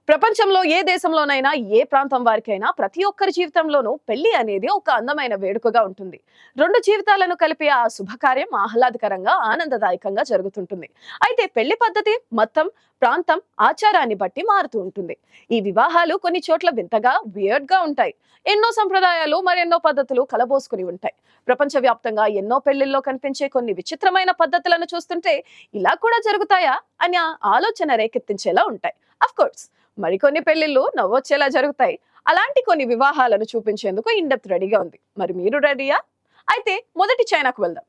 ప్రపంచంలో ఏ దేశంలోనైనా ఏ ప్రాంతం వారికైనా ప్రతి ఒక్కరి జీవితంలోనూ పెళ్లి అనేది ఒక అందమైన వేడుకగా ఉంటుంది. రెండు జీవితాలను కలిపే ఆ శుభకార్యం ఆహ్లాదకరంగా ఆనందదాయకంగా జరుగుతుంటుంది. అయితే పెళ్లి పద్ధతి మొత్తం ప్రాంతం ఆచారాన్ని బట్టి మారుతూ ఉంటుంది. ఈ వివాహాలు కొన్ని చోట్ల వింతగా వియర్డ్ గా ఉంటాయి. ఎన్నో సంప్రదాయాలు మరెన్నో పద్ధతులు కలబోసుకుని ఉంటాయి. ప్రపంచవ్యాప్తంగా ఎన్నో పెళ్లిల్లో కనిపించే కొన్ని విచిత్రమైన పద్ధతులను చూస్తుంటే ఇలా కూడా జరుగుతాయా అని ఆలోచన రేకెత్తించేలా ఉంటాయి. అఫ్ కోర్స్ మరికొన్ని పెళ్లిళ్ళు నవ్వొచ్చేలా జరుగుతాయి. అలాంటి కొన్ని వివాహాలను చూపించేందుకు ఇండెప్త్ రెడీగా ఉంది. మరి మీరు రెడీయా? అయితే మొదటి చైనాకు వెళ్దాం.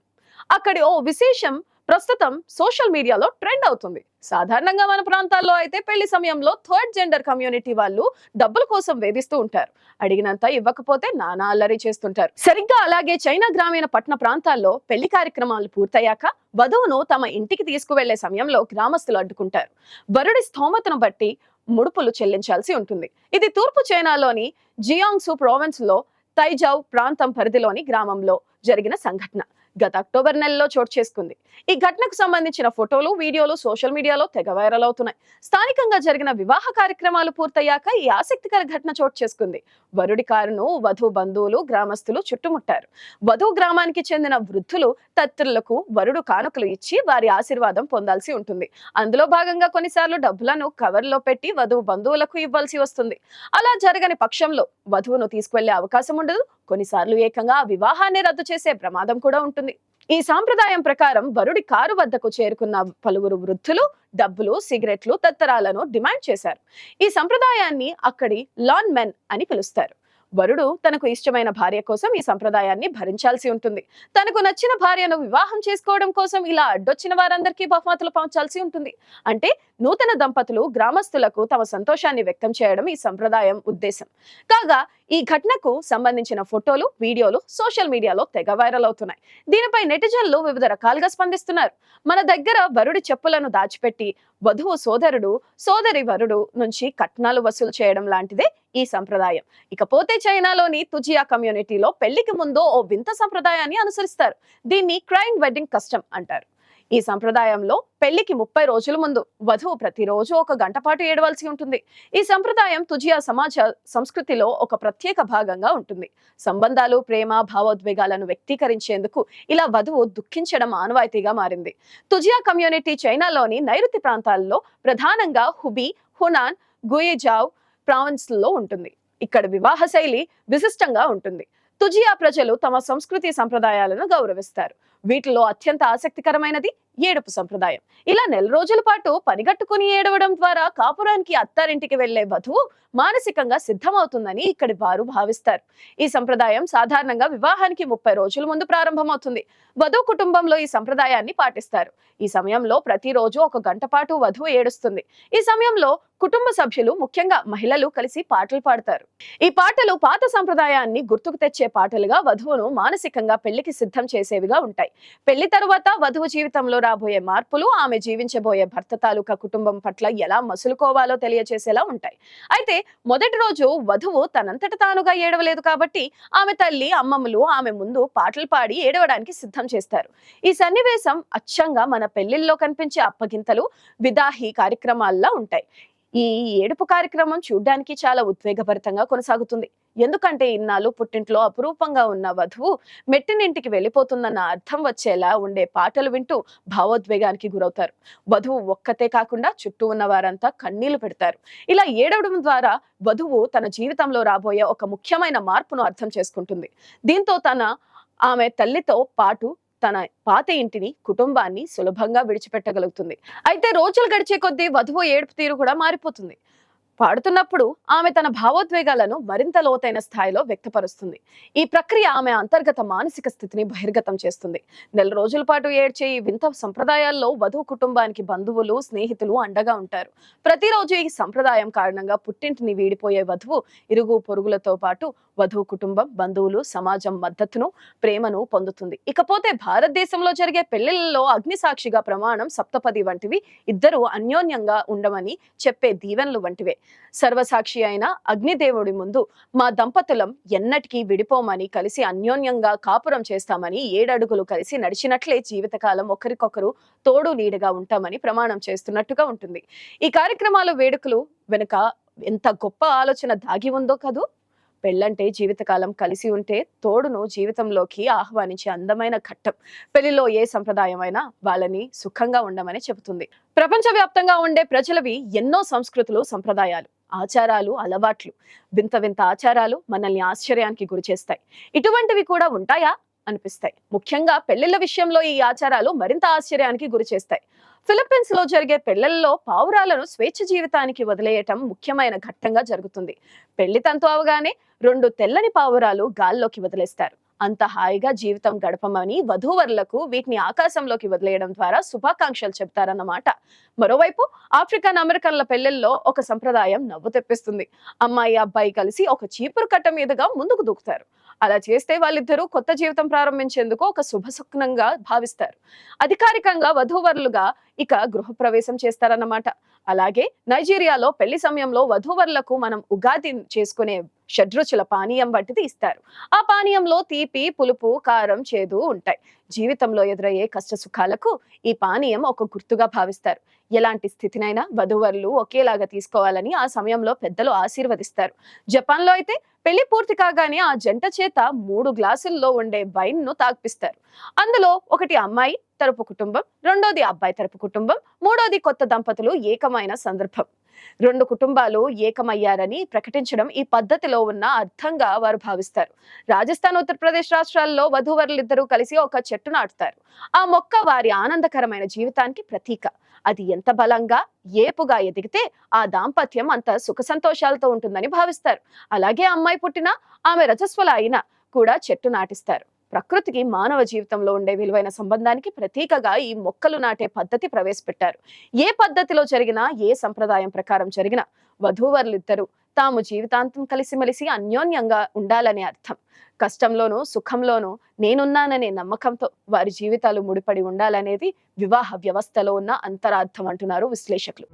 అక్కడి ఓ విశేషం ప్రస్తుతం సోషల్ మీడియాలో ట్రెండ్ అవుతుంది. సాధారణంగా మన ప్రాంతాల్లో అయితే పెళ్లి సమయంలో థర్డ్ జెండర్ కమ్యూనిటీ వాళ్ళు డబ్బుల కోసం వేధిస్తూ ఉంటారు. అడిగినంత ఇవ్వకపోతే నానా అల్లరి చేస్తుంటారు. సరిగ్గా అలాగే చైనా గ్రామీణ పట్టణ ప్రాంతాల్లో పెళ్లి కార్యక్రమాలు పూర్తయ్యాక వధువును తమ ఇంటికి తీసుకువెళ్లే సమయంలో గ్రామస్తులు అడ్డుకుంటారు. వరుడి స్థోమతను బట్టి ముడుపులు చెల్లించాల్సి ఉంటుంది. ఇది తూర్పు చైనాలోని జియాంగ్సు ప్రావిన్స్ లో తైజావ్ ప్రాంతం పరిధిలోని గ్రామంలో జరిగిన సంఘటన గత అక్టోబర్ నెలలో చోటు చేసుకుంది. ఈ ఘటనకు సంబంధించిన ఫోటోలు, వీడియోలు సోషల్ మీడియాలో తెగ వైరల్ అవుతున్నాయి. స్థానికంగా జరిగిన వివాహ కార్యక్రమాలు పూర్తయ్యాక ఈ ఆసక్తికర ఘటన చోటు చేసుకుంది. వరుడి కారును వధువు బంధువులు, గ్రామస్తులు చుట్టుముట్టారు. వధువు గ్రామానికి చెందిన వృద్ధులు తత్తులకు వరుడు కానుకలు ఇచ్చి వారి ఆశీర్వాదం పొందాల్సి ఉంటుంది. అందులో భాగంగా కొన్నిసార్లు డబ్బులను కవర్లో పెట్టి వధువు బంధువులకు ఇవ్వాల్సి వస్తుంది. అలా జరగని పక్షంలో వధువును తీసుకువెళ్లే అవకాశం ఉండదు. కొన్నిసార్లు ఏకంగా ఆ వివాహాన్ని రద్దు చేసే ప్రమాదం కూడా ఉంటుంది. ఈ సాంప్రదాయం ప్రకారం వరుడి కారు వద్దకు చేరుకున్న పలువురు వృద్ధులు డబ్బులు, సిగరెట్లు, తత్తరాలను డిమాండ్ చేశారు. ఈ సంప్రదాయాన్ని అక్కడి లాన్ మెన్ అని పిలుస్తారు. వరుడు తనకు ఇష్టమైన భార్య కోసం ఈ సంప్రదాయాన్ని భరించాల్సి ఉంటుంది. తనకు నచ్చిన భార్యను వివాహం చేసుకోవడం కోసం ఇలా అడ్డొచ్చిన వారందరికీ బహుమతులు పంచాల్సి ఉంటుంది. అంటే నూతన దంపతులు గ్రామస్తులకు తమ సంతోషాన్ని వ్యక్తం చేయడం ఈ సంప్రదాయం ఉద్దేశం. కాగా ఈ ఘటనకు సంబంధించిన ఫోటోలు, వీడియోలు సోషల్ మీడియాలో తెగ వైరల్ అవుతున్నాయి. దీనిపై నెటిజన్లు వివిధ రకాలుగా స్పందిస్తున్నారు. మన దగ్గర వరుడి చెప్పులను దాచిపెట్టి వధువు సోదరుడు, సోదరి వరుడు నుంచి కట్నాలు వసూలు చేయడం లాంటిదే ఈ సంప్రదాయం. ఇకపోతే చైనాలోని తుజియా కమ్యూనిటీలో పెళ్లికి ముందు ఓ వింత సంప్రదాయాన్ని అనుసరిస్తారు. దీన్ని క్రైమ్ వెడ్డింగ్ కస్టమ్ అంటారు. ఈ సంప్రదాయంలో పెళ్లికి 30 రోజుల ముందు వధువు ప్రతిరోజు ఒక గంట పాటు ఏడవలసి ఉంటుంది. ఈ సంప్రదాయం తుజియా సమాజ సంస్కృతిలో ఒక ప్రత్యేక భాగంగా ఉంటుంది. సంబంధాలు, ప్రేమ, భావోద్వేగాలను వ్యక్తీకరించేందుకు ఇలా వధువు దుఃఖించడం ఆనవాయితీగా మారింది. తుజియా కమ్యూనిటీ చైనాలోని నైరుతి ప్రాంతాల్లో ప్రధానంగా హుబీ, హునాన్, గుయిజావ్ ప్రావిన్స్ లో ఉంటుంది. ఇక్కడ వివాహ శైలి విశిష్టంగా ఉంటుంది. తుజియా ప్రజలు తమ సంస్కృతి సంప్రదాయాలను గౌరవిస్తారు. వీటిలో అత్యంత ఆసక్తికరమైనది ఏడుపు సంప్రదాయం. ఇలా నెల రోజుల పాటు పనిగట్టుకుని ఏడవడం ద్వారా కాపురానికి అత్తారింటికి వెళ్లే వధువు మానసికంగా సిద్ధమవుతుందని ఇక్కడి వారు భావిస్తారు. ఈ సంప్రదాయం సాధారణంగా వివాహానికి 30 రోజుల ముందు ప్రారంభమవుతుంది. వధువు కుటుంబంలో ఈ సంప్రదాయాన్ని పాటిస్తారు. ఈ సమయంలో ప్రతిరోజు ఒక గంట పాటు వధువు ఏడుస్తుంది. ఈ సమయంలో కుటుంబ సభ్యులు, ముఖ్యంగా మహిళలు కలిసి పాటలు పాడతారు. ఈ పాటలు పాత సంప్రదాయాన్ని గుర్తుకు తెచ్చే పాటలుగా వధువును మానసికంగా పెళ్లికి సిద్ధం చేసేవిగా ఉంటాయి. పెళ్లి తరువాత వధువు జీవితంలో రాబోయే మార్పులు, ఆమె జీవించబోయే భర్త తాలూకా కుటుంబం పట్ల ఎలా మసులుకోవాలో తెలియచేసేలా ఉంటాయి. అయితే మొదటి రోజు వధువు తనంతట తానుగా ఏడవలేదు కాబట్టి ఆమె తల్లి, అమ్మమ్మలు ఆమె ముందు పాటలు పాడి ఏడవడానికి సిద్ధం చేస్తారు. ఈ సన్నివేశం అచ్చంగా మన పెళ్లిల్లో కనిపించే అప్పగింతలు, విదాహి కార్యక్రమాల్లా ఉంటాయి. ఈ ఏడుపు కార్యక్రమం చూడ్డానికి చాలా ఉద్వేగభరితంగా కొనసాగుతుంది. ఎందుకంటే ఇన్నాళ్ళు పుట్టింట్లో అపురూపంగా ఉన్న వధువు మెట్టినింటికి వెళ్ళిపోతుందన్న అర్థం వచ్చేలా ఉండే పాటలు వింటూ భావోద్వేగానికి గురవుతారు. వధువు ఒక్కతే కాకుండా చుట్టూ ఉన్న వారంతా కన్నీళ్లు పెడతారు. ఇలా ఏడవడం ద్వారా వధువు తన జీవితంలో రాబోయే ఒక ముఖ్యమైన మార్పును అర్థం చేసుకుంటుంది. దీంతో ఆమె తల్లితో పాటు తన పాత ఇంటిని, కుటుంబాన్ని సులభంగా విడిచిపెట్టగలుగుతుంది. అయితే రోజులు గడిచే కొద్దీ వధువు ఏడుపు తీరు కూడా మారిపోతుంది. పాడుతున్నప్పుడు ఆమె తన భావోద్వేగాలను మరింత లోతైన స్థాయిలో వ్యక్తపరుస్తుంది. ఈ ప్రక్రియ ఆమె అంతర్గత మానసిక స్థితిని బహిర్గతం చేస్తుంది. నెల రోజుల పాటు ఏడ్చే ఈ వింత సంప్రదాయాల్లో వధువు కుటుంబానికి బంధువులు, స్నేహితులు అండగా ఉంటారు. ప్రతిరోజు ఈ సంప్రదాయం కారణంగా పుట్టింటిని వీడిపోయే వధువు ఇరుగు పొరుగులతో పాటు వధువు కుటుంబం, బంధువులు, సమాజం మద్దతును, ప్రేమను పొందుతుంది. ఇకపోతే భారతదేశంలో జరిగే పెళ్లిళ్లలో అగ్ని సాక్షిగా ప్రమాణం, సప్తపది వంటివి ఇద్దరు అన్యోన్యంగా ఉండమని చెప్పే దీవెనలు వంటివే. సర్వసాక్షి అయిన అగ్నిదేవుడి ముందు మా దంపతులం ఎన్నటికీ విడిపోమని, కలిసి అన్యోన్యంగా కాపురం చేస్తామని, 7 అడుగులు కలిసి నడిచినట్లే జీవితకాలం ఒకరికొకరు తోడు నీడగా ఉంటామని ప్రమాణం చేస్తున్నట్టుగా ఉంటుంది. ఈ కార్యక్రమాలు, వేడుకలు వెనుక ఎంత గొప్ప ఆలోచన దాగి ఉందో కదూ. పెళ్ళంటే జీవితకాలం కలిసి ఉంటే తోడును జీవితంలోకి ఆహ్వానించే అందమైన ఘట్టం. పెళ్లిలో ఏ సంప్రదాయమైనా వాళ్ళని సుఖంగా ఉండమని చెబుతుంది. ప్రపంచవ్యాప్తంగా ఉండే ప్రజలవి ఎన్నో సంస్కృతులు, సంప్రదాయాలు, ఆచారాలు, అలవాట్లు. వింత వింత ఆచారాలు మనల్ని ఆశ్చర్యానికి గురి చేస్తాయి. ఇటువంటివి కూడా ఉంటాయా అనిపిస్తాయి. ముఖ్యంగా పెళ్లిళ్ల విషయంలో ఈ ఆచారాలు మరింత ఆశ్చర్యానికి గురి చేస్తాయి. ఫిలిప్పీన్స్ లో జరిగే పెళ్లిళ్లలో పావురాలను స్వేచ్ఛ జీవితానికి వదిలేయటం ముఖ్యమైన ఘట్టంగా జరుగుతుంది. పెళ్లి తంతు అవగానే 2 తెల్లని పావురాలు గాల్లోకి వదిలేస్తారు. అంత హాయిగా జీవితం గడపమని వధూవరులకు వీటిని ఆకాశంలోకి వదిలేయడం ద్వారా శుభాకాంక్షలు చెప్తారన్నమాట. మరోవైపు ఆఫ్రికన్ అమెరికన్ల పెళ్లిల్లో ఒక సంప్రదాయం నవ్వు తెప్పిస్తుంది. అమ్మాయి అబ్బాయి కలిసి ఒక చీపురు కట్ట మీదుగా ముందుకు దూకుతారు. అలా చేస్తే వాళ్ళిద్దరూ కొత్త జీవితం ప్రారంభించేందుకు ఒక శుభస్వప్నంగా భావిస్తారు. అధికారికంగా వధూవరులుగా ఇక గృహప్రవేశం చేస్తారన్నమాట. అలాగే నైజీరియాలో పెళ్లి సమయంలో వధూవరులకు మనం ఉగాది చేసుకునే షడ్రుచుల పానీయం వంటిది ఇస్తారు. ఆ పానీయంలో తీపి, పులుపు, కారం, చేదు ఉంటాయి. జీవితంలో ఎదురయ్యే కష్ట సుఖాలకు ఈ పానీయం ఒక గుర్తుగా భావిస్తారు. ఎలాంటి స్థితినైనా వధూవరులు ఒకేలాగా తీసుకోవాలని ఆ సమయంలో పెద్దలు ఆశీర్వదిస్తారు. జపాన్ లో అయితే పెళ్లి పూర్తి కాగానే ఆ జంట చేత 3 గ్లాసుల్లో ఉండే వైన్ ను తాగిపిస్తారు. అందులో ఒకటి అమ్మాయి తరపు కుటుంబం, రెండోది అబ్బాయి తరపు కుటుంబం, మూడోది కొత్త దంపతులు ఏకమైన సందర్భం. 2 కుటుంబాలు ఏకమయ్యారని ప్రకటించడం ఈ పద్ధతిలో ఉన్న అర్థంగా వారు భావిస్తారు. రాజస్థాన్, ఉత్తరప్రదేశ్ రాష్ట్రాల్లో వధూవరులిద్దరూ కలిసి ఒక చెట్టు నాటుతారు. ఆ మొక్క వారి ఆనందకరమైన జీవితానికి ప్రతీక. అది ఎంత బలంగా, ఏపుగా ఎదిగితే ఆ దాంపత్యం అంత సుఖ సంతోషాలతో ఉంటుందని భావిస్తారు. అలాగే అమ్మాయి పుట్టినా, ఆమె రజస్వల అయినా కూడా చెట్టు నాటిస్తారు. ప్రకృతికి మానవ జీవితంలో ఉండే విలువైన సంబంధానికి ప్రతీకగా ఈ మొక్కలు నాటే పద్ధతి ప్రవేశపెట్టారు. ఏ పద్ధతిలో జరిగినా, ఏ సంప్రదాయం ప్రకారం జరిగినా వధూవరులిద్దరూ తాము జీవితాంతం కలిసిమెలిసి అన్యోన్యంగా ఉండాలనే అర్థం. కష్టంలోనూ సుఖంలోనూ నేనున్నాననే నమ్మకంతో వారి జీవితాలు ముడిపడి ఉండాలనేది వివాహ వ్యవస్థలో ఉన్న అంతరార్థం అంటున్నారు విశ్లేషకులు.